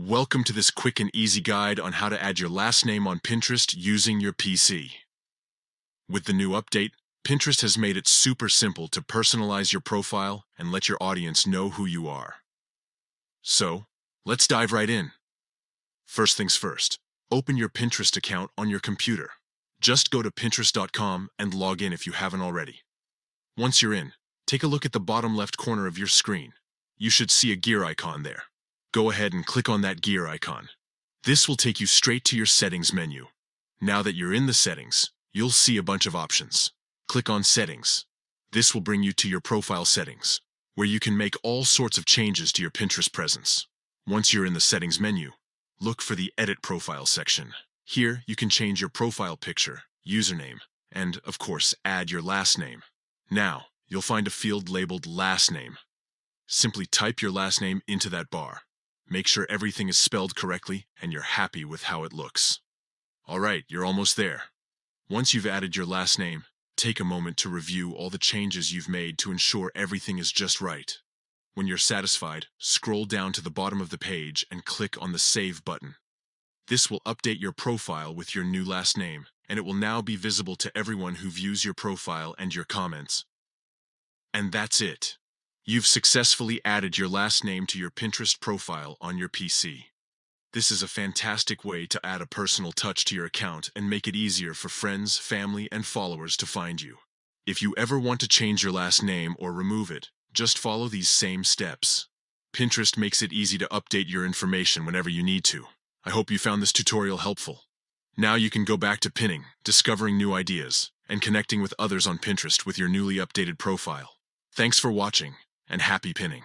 Welcome to this quick and easy guide on how to add your last name on Pinterest using your PC. With the new update, Pinterest has made it super simple to personalize your profile and let your audience know who you are. So, let's dive right in. First things first, open your Pinterest account on your computer. Just go to pinterest.com and log in if you haven't already. Once you're in, take a look at the bottom left corner of your screen. You should see a gear icon there. Go ahead and click on that gear icon. This will take you straight to your settings menu. Now that you're in the settings, you'll see a bunch of options. Click on Settings. This will bring you to your profile settings, where you can make all sorts of changes to your Pinterest presence. Once you're in the settings menu, look for the Edit Profile section. Here, you can change your profile picture, username, and, of course, add your last name. Now, you'll find a field labeled Last Name. Simply type your last name into that bar. Make sure everything is spelled correctly and you're happy with how it looks. Alright, you're almost there. Once you've added your last name, take a moment to review all the changes you've made to ensure everything is just right. When you're satisfied, scroll down to the bottom of the page and click on the Save button. This will update your profile with your new last name, and it will now be visible to everyone who views your profile and your comments. And that's it. You've successfully added your last name to your Pinterest profile on your PC. This is a fantastic way to add a personal touch to your account and make it easier for friends, family, and followers to find you. If you ever want to change your last name or remove it, just follow these same steps. Pinterest makes it easy to update your information whenever you need to. I hope you found this tutorial helpful. Now you can go back to pinning, discovering new ideas, and connecting with others on Pinterest with your newly updated profile. Thanks for watching, and happy pinning.